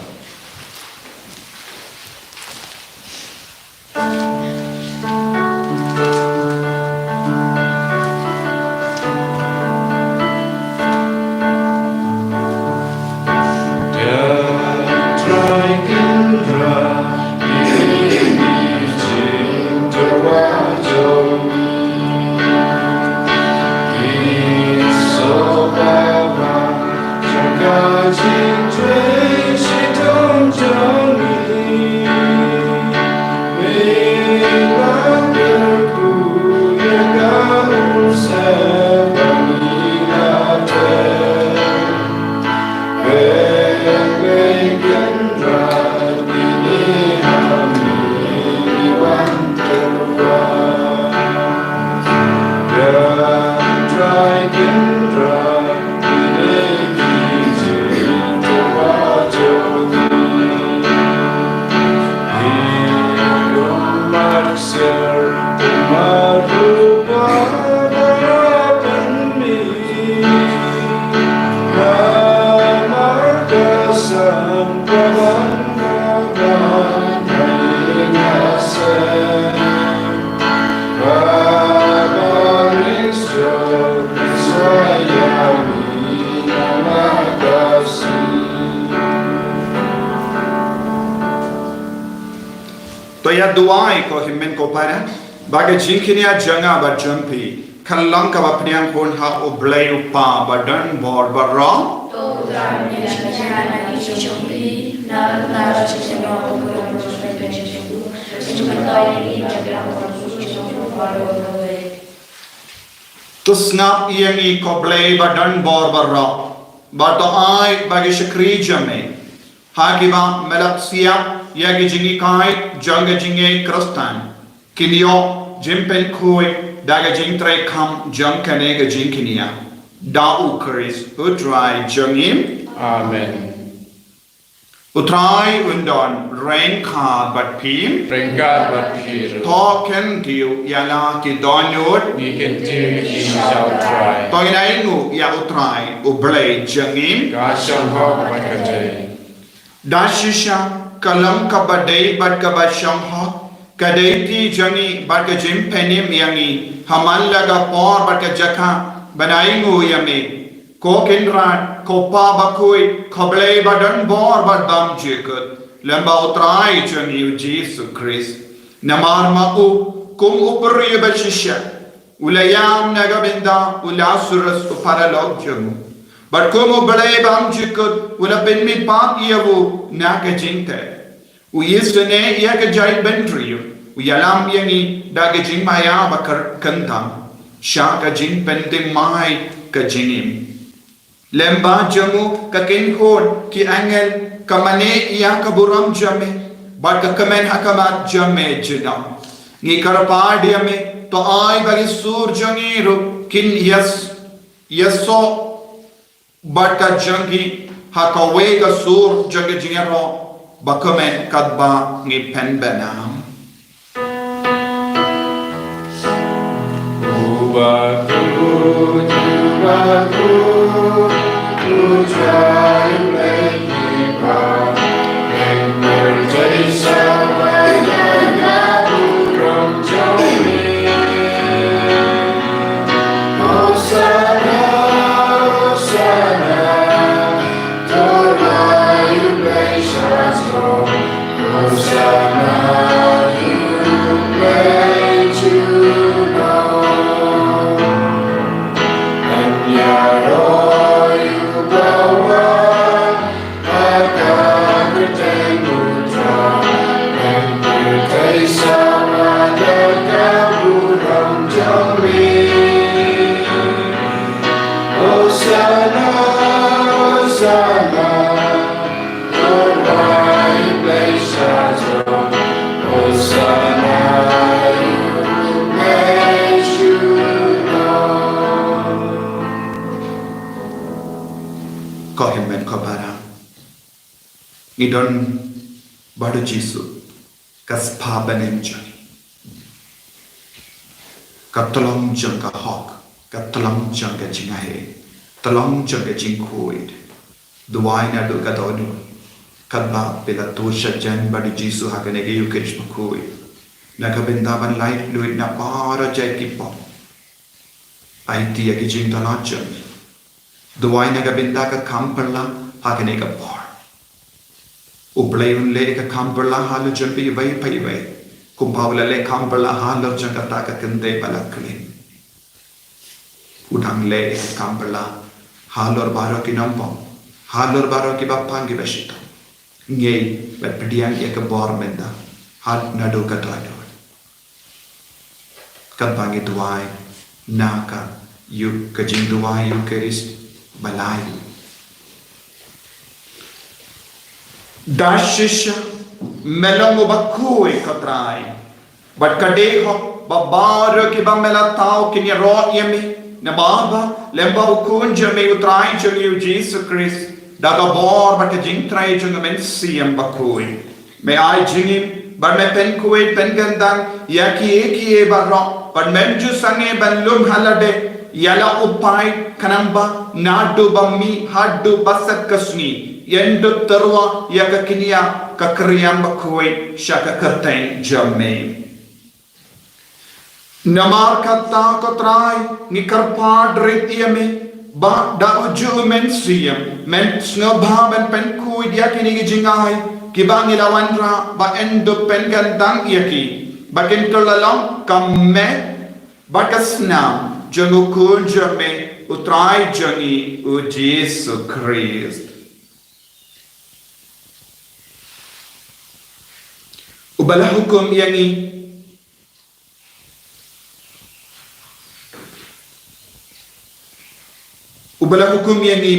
Toya duai ko himmen ko para baga jinkinia janga ba jumpi kallang ka ba pniang kon ha o blay upa ba dan bor ba ra to dan ni jana ni chombi na chino to snap iangi ko blay ba dan bor ba ra ba to ai ba ge shakri jame ha ki ba melap siap Yagi jingi kai, janga jingi krustan. Kinyo, jimpen kui, daga jing tre kam, jang kanega jinkinia. Da ukaris, utrai jangim. Amen. Utrai undon, rain ka bat pim. Pringkat berpikir. Token giu, yala ki donut. We can do in shall try. Toinainu, ya utrai, ublay jangim. Kashang hok bakajay. Dashisha. Kalam ka badai bat ka basham ha kadai ti jangi bat ka jim penim yangi hamal laga por bat ka jakha banai ngu yame ko kinran ko pa bakui khoblei badan bor bat dam jekut lamba utrai jangi Jesus Christ namar ma u kum upri bashisha ulayam naga binda ulasuras uparalog jamu But como belay bam jikut wala ben mi pam iawu naga jinte. We used to ne yaga jai bendriu. We alam yangi daga jing maya bakar kantam. Shaka jing pending mai ka jingim. Lemba jamu ka kinhon ki angel kamane iya kaburam jame. But ka kamen hakamat jame jinam. Ni karapadiame to ai bagi sur jangi ru kin yaso barka jangi hakawe ga sur jangi jingero bakamen kadba ngi pen benam idon badu jisu kas pabanem jang katolong jang ka hok katolong jang ka jingahe tolong jang ka jingkuid duwai na do katodu kadba pela tosha jan badu jisu hakane ge yukesh makui na kabindaban light luid na para jai kipo aiti ya ki jing talacham duwai na kabinda ka kamperla hakane ka par Ublay le ka kamperla halu jampi vai pai vai kumpawla le kamperla halu jangata ka kende balakli udang le ka kamperla halor baro ki nampong halor baro ki bapang ki bashito ngei bet pediang ya ka bor menda hat nadu ka tado kabangi duai naka yu ka jing duai yu keris balai Dashisha melongo bakui katrai but kadeho babaro ki bamela tau kinya ro yemi na baba lemba ukunja me utrai chungi Jesus Christ daga bor but jing trai chunga men siam bakui me ai jingi but me pen kui pen gandang yaki eki e barro but menju sange ban lum halade yala upai kanamba nadu bammi haddu basat kasni Yendu terwa ya kekinia kekerian bakui syaka kerteng jame. Namar kata kotrai ni karpa drit yame ba da uju men siyam men snobha men pen kui dia kini jingai kibangi lawandra ba endu pen gandang yaki ba kentolalam kamme ba kasnam jangukun jame utrai jangi u Jesus Christ. Ubala hukum yangi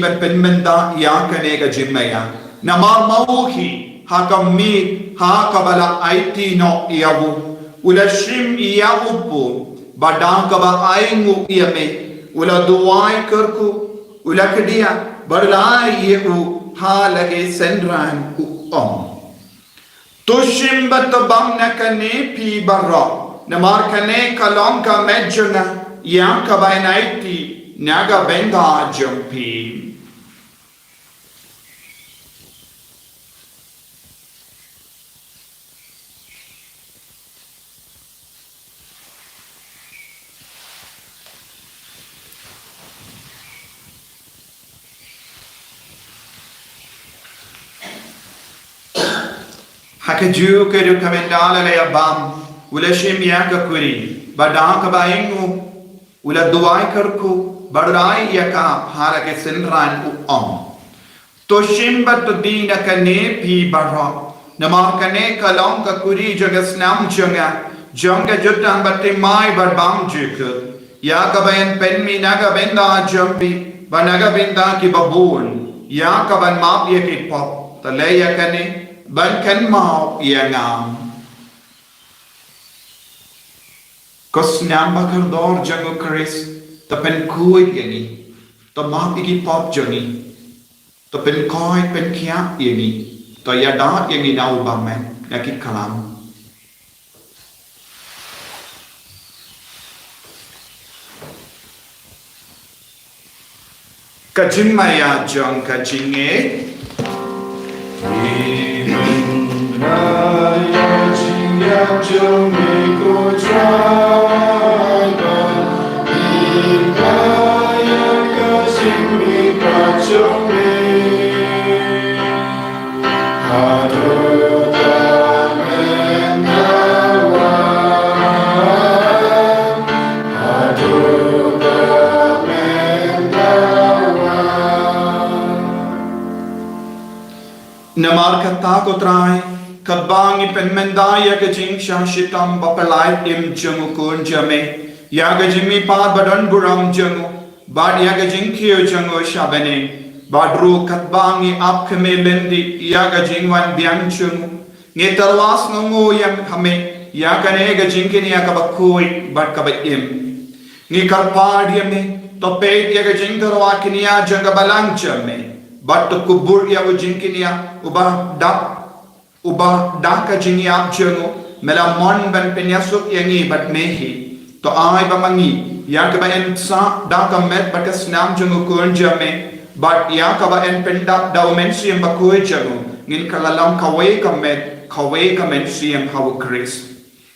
ban penmenda ya kanega jimmaya namar mauhi hakammi hakabala aiti no yawu ula shim ya upu badang kaba aingu yame ula duai kerku ula kedia barlai yu halage senran u Tushim batabam nakane pi barra namar kane kalom ka medjuna yang kabainaiti naga benda jampi Hakaju kedu kamendala le abam ula shim yaka kuri badang kabaingu ula duai kerku badrai yaka harake senran u to shim bat dina kane pi barra namar kane kalong ka kuri jagas nam janga jutang batte mai barbam juk ya kabayan penmi naga benda jampi banaga benda ki babun ya kaban map yaki pop talaya kane ban kan mau ia ngam Kos nyam bakal dor jango Chris ta pen kui yani ta ma igi pop jangi ta pen koi pen kia yani ta ya da yani na ubamen yakit kalam kajing maya jang kajing Namar kata ko try kabang ipenmendaya kajing shashitam bapalai im jangu kun jame ya kajimi pa badan buram jangu bad ya kajing kyo jangu shabane badru katbangi ap kemelendi ya kajing wan biang jangu ngetarwas nungu yam hame ya kane kajing kini ya kabakui bad kabayim ni karpad yame topet ya kajing tarwa kini ya jangabalang jame but to kubur ya ujinkinia uba da kajinia jengo mela mon ban penyasuk yangi but mehi to ai bamangi ya ka en sa da ka met but snam jengo kun jame but ya ka en penda da mensiam bakoi jengo ngin kalalam kawe ka mensiam hawo Chris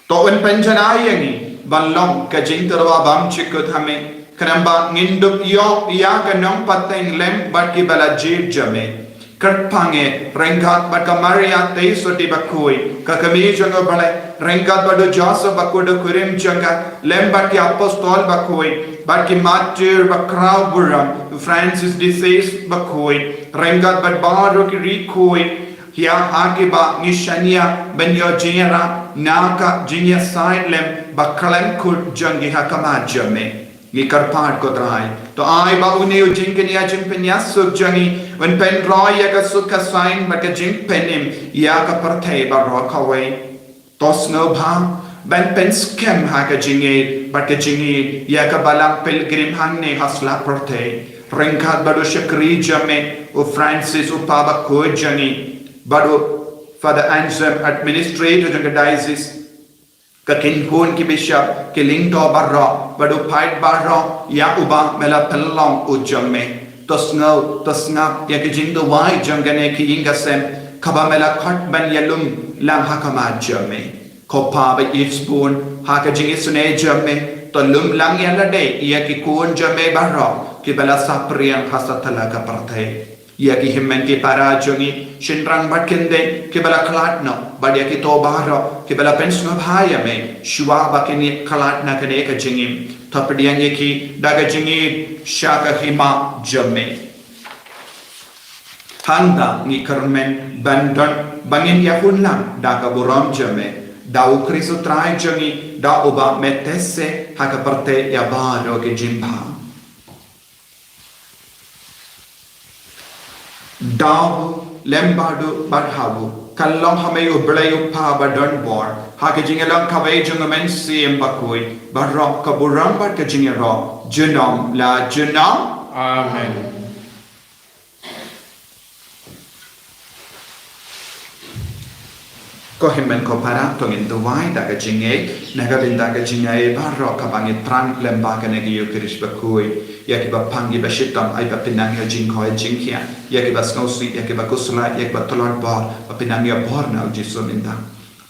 to en penjana yangi balong kajing tarwa bam chikut hame Kanamba nginduk yo ya kanong pateng lem bat ki bala jib jame kerpange rengkat bat kamaria te so di bakui kakami jongo bale rengkat bado jasa bakudo kurim janga lem bat ki apostol bakui bat ki matir bakrau buram Francis disease bakui rengkat bat baro ki rikui ya akiba nishania benyo jera naka jinya side lem bakalem kur jangi hakama jame ni karpad ko trai to ai ba uni ujing kenia jing penyas suk jangi when pen roy ya ka suk ka sign ba ka jing penim ya ka parthe ba ro kawe to snow bha ben pen scam ha ka jingi ba ka jingi ya ka balang pilgrim hang ne hasla parthe rengkat bado shakri jame o Francis o paba ko jangi bado Father Anselm administrator jang diocese kakin kun ki bishop ki ling to barra badu fight barra ya uba mela pelong ujame tosnga ya ki jing do wai jangane ki inga sem khaba mela khat ban yalum lam hakama jame kopa ba ifsbun haka jing isune jame to lum lang yala de ya ki kun jame barra ki bala sapriang hasatala ka parthe ya ki himmen ki para jongi shinrang batkende ki bala klatno badia ki to bahro ki bala pensno bhaya me shwa bakini klatna kane ka jingim thapdiyange ki daga jingi shaka hima jamme handa ni karmen bandon bangin ya hunlang daga buram jamme dau krisu trai jongi da oba metesse haka parte ya baro ke jimba Daw lembadu badhabu kallong hamayu belayu pa badon bor hake jingelang kawai jungamen siem bakui barok kaburam bad kajingero junam la junam Amen. ko himmen ko para tongin duwai daga jinge naga bindaga jinge barok kabangi trang lembaga negi yukirish bakui yaki ba pangi ba shitam ay ba pinangya jingkoi jingkia yaki ba snowsweet yaki ba kusula yaki ba tolot bar ba pinangya bor na ujiso minda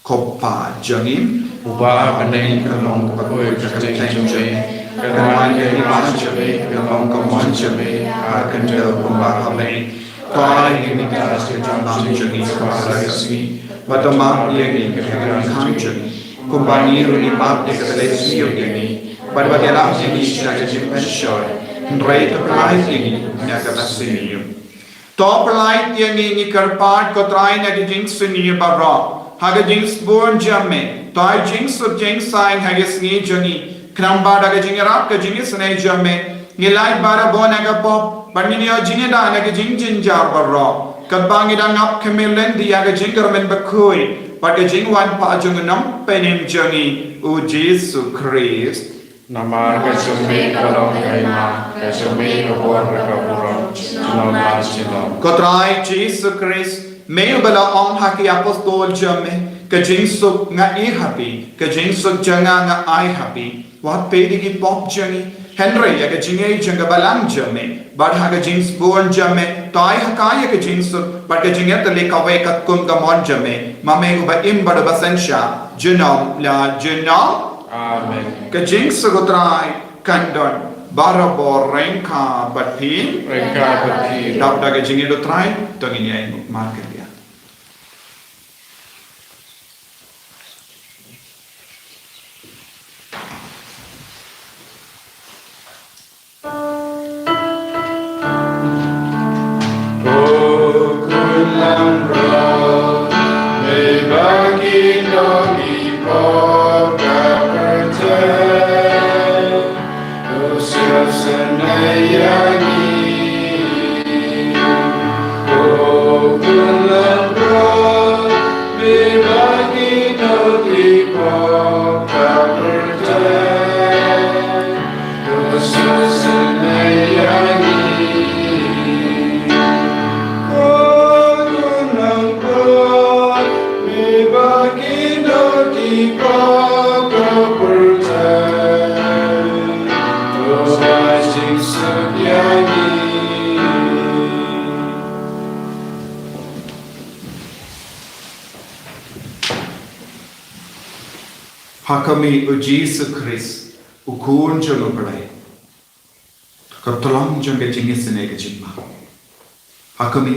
kopa jangim Uba panay kalong kakoy kating jame kanawan kay iman jame kalong kamon jame akanjel kumba kame kaya ginigas kay jam jame HRRC Batama yagi kaya kanjang kumbani runi map yaki yagi Barbagelang ini sudah jadi pensiun. Rate applies ini naga basinium. Top light yang ini kerpat kotrain naga jinx ini barra. Haga jinx born jamme. Tai jinx sub jinx sign haga sni jani. Knamba daga jingerap ka jinx ne jamme. Nilai bara bon naga pop. Banginio jingeda naga jing jinjar barra. Kabang idang up kemilen di haga jinger men bakui. pada jingwan pa jungunam penim jangi u Jesu Christ. Namar kasumi kalong kaima, kasumi kabor kaburam, chinom na chinom. Kotrai Jesu Christ, meu bala om haki apostol jame, ka jingsuk nga I happy, ka jingsuk janga nga I happy. Wat pedigi pop jangi, Henry ya ka jingay janga balang jame, bad haka jings born jame, tai hakaya ka jingsuk, bad ka jingat le kawe kat kum gamon jame, mame uba imbada basensya, jinom la jinom. Amen. Ka jingsuk kotrai kandon. Barabor rengka batpin Rengka batpin. Dap daga jingi do try tongin ya market dia. Kulam ro me bagi dogi boga percaya Yosef senayangi Kulam ro me bagi dogi boga percaya Yosef senayangi Hakami u Jesu Christ u kun jangu padai. Katolong janga jingi sene ka jingma. Hakami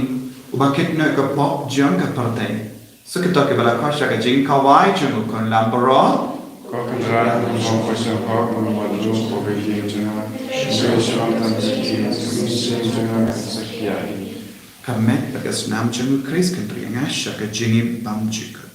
u bakitna ka pop janga partai. Sekita ke bala kasha ka jing kawai jangu kon lambara. Kau kendaraan bersama pasal kau menuju pergi jangan sesuatu yang terjadi jangan sekian. Kamet bagas nam jangu Christ kan triangasha ka jingi bam jika.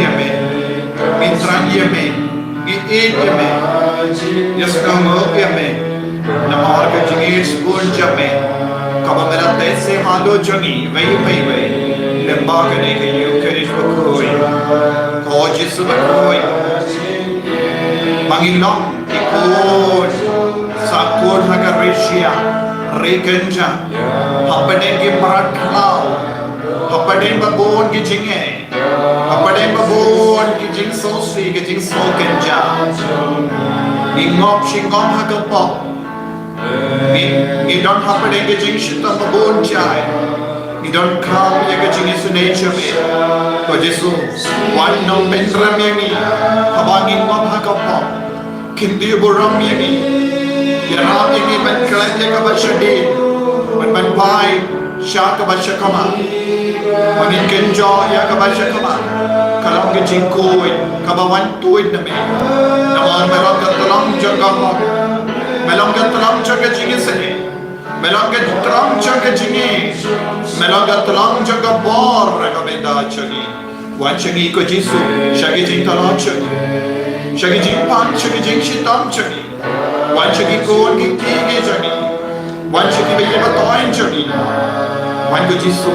yame, mitran yame, iit yame, yaskango yame, namar ka jingir spoon jame, kaba mera tese halo jangi, vay, lemba kane ka yukarish bakoi, kojis bakoi, Panginoon, ikon sakon hagarisya, regenja, hapaden ki maratlaw, hapaden babon ki jinge, hapaden babon ki jing sosi ki jing sokenja, ingop shingom hagapok, ngidon hapaden ki jing shita babon jai, ngidon kam ya ki jing isunay me, ko Jesu, wan no pendram yangi, habangin ngop hagapok. Kindi buram yangi, yaram yangi ban kelanja ka bashadi, ban pai sha ka bashakama, mangin kenjo ya ka bashakama, kalam ke jingkoi, kabawan tuid na me, naman melong ka talam jaga mo, melong ka talam jaga jingi sani, melong ka talam jaga jingi, melong ka talam jaga bor ka benda chagi, wan chagi ko Jesu, shagi jing talam chagi. Shagi jing pan, shagi jing shitam chagi. Wan shagi kon ki tige chagi. Wan shagi bayi batoin chagi. Wan ko Jesu,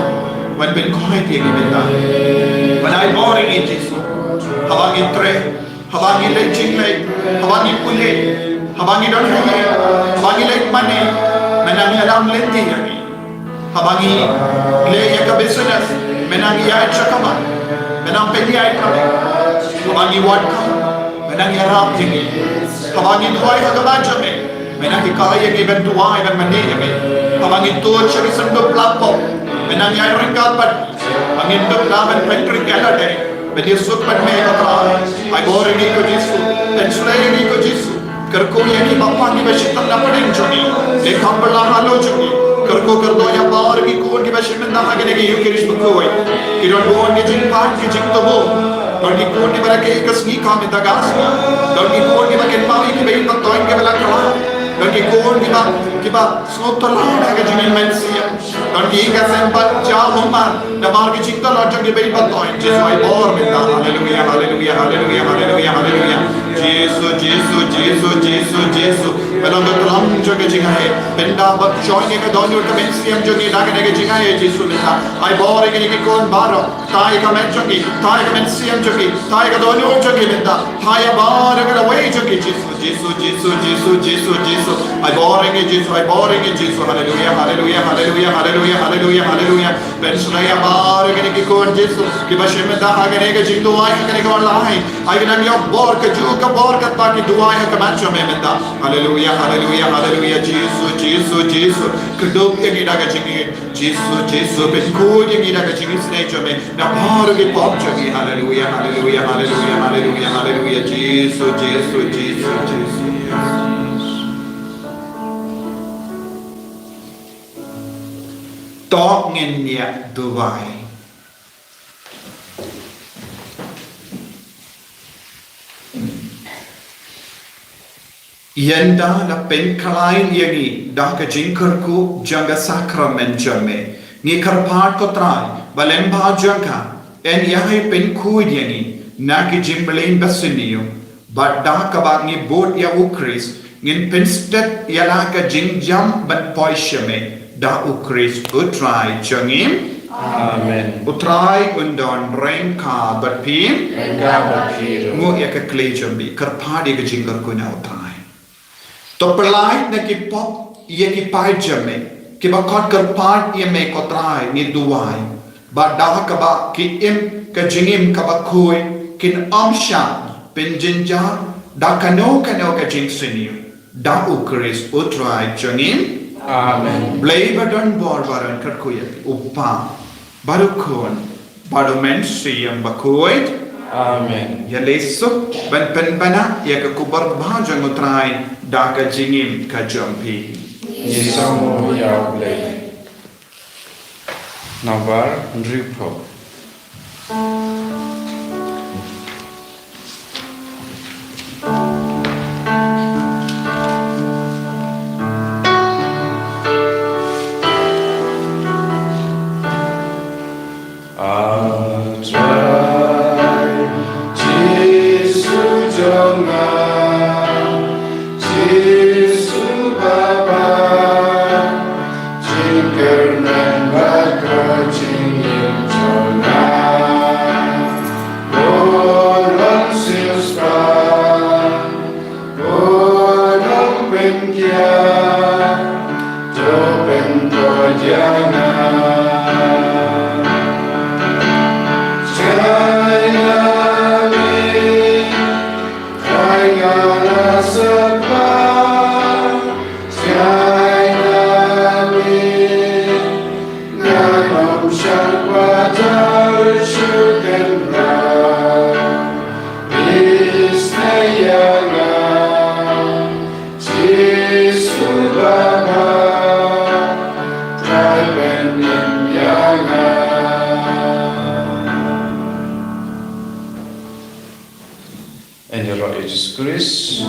wan ben koi tige benda. Wan ay boring in Jesu. Habangin tre, habangin lay jing lay, habangin pule, habangin don haye, habangin lay mane, menangi alam lenti yagi. Habangin lay yakabesunas, menangi ay chakama, menang peli ay kami. Habangin wad kami. Menang yarap tinggi, habangin tuai hagabaja me, menang hikaya given tuai dan mandi me, habangin tuai syari sendup lapo, menang yai ringkat pad, habangin dup laban pentrik kala day, bedi sukman me katra, ay boring ni ko Jesu, dan sulay ni ko Jesu, kerko yani bapa ni bashitam na padin joni, dekham bala halo joni, kerko kerdo ya bawar ki kon ki bashitam na hagene ki yukirish bukoi, kiron bon ki jing pan ki jing tobo. Don ki kon ki bala ke kasni ka mit dagas don ki kon ki ba ken pawi ki bein ba toin ke bala kala don ki kon ki ba snot la ha ga jini mensia don ki ka sem ba cha homma da mar ki chikta la jang ki bein ba toin Jesu ai bor mit da hallelujah hallelujah hallelujah hallelujah hallelujah Jesus belong to lam jo ke jinga hai benda ba join ke don yo ka mensiam jo ni da ke jinga hai Jesu mit da ai bor ke ni kon baro tai ka men jo ki tai ka mensiam tai ka doni ujogi benda tai abare ka way jogi Jesus ai boring Jesus hallelujah hallelujah hallelujah hallelujah hallelujah hallelujah ben sunaya abare ke ni kon Jesus ki bashe me da ha ke jing duai ka ne ko lai ai ke nam yo bor ka ju ka bor ka ta ki duai ka mancho me da hallelujah hallelujah hallelujah Jesus kedok ye ni da ka jing Jesus ben ko ye ni da ka jing snai cho me na bor ke pop jogi hallelujah hallelujah hallelujah hallelujah hallelujah Jesus Tok ngin niat duwai Yenda na pen kalain yangi da ka jingkarku janga sakramen jame ni karpat ko trai balemba janga en yahay pen kuid yangi na ki jimbelin basiniyo but da ka ba ni bot ya ukris ngin pen step yala ka jingjam ban poishame da ukris utrai jangim Amen. Utrai undon rengka bat pin ngu ya ka klejambi karpadi ka jingkarku na utrai to pelai na ki pop ye ki pai jame ki ba khot karpat ye me kotrai ni duai ba da ka ba ki im ka jingim ka ba khoi kin amsha penjinja da kano ka jing sini da ukris utrai jangim Amen. blai badon bor baran karkuya upa barukon barumen siyam bakoit Amen. ya lesuk ban penbana ya ka kubar bhajang utrai da ka jingim ka jampi Yesamu ya blay. Navar Ripo. I'll try เป็นเกียรติเจ้าเป็นตัวอย่างงามใช้นามีใครงานสักปาใช้นามีงานของฉันว่าเจ้าช่วยกันเรา En Heer Jezus Christus.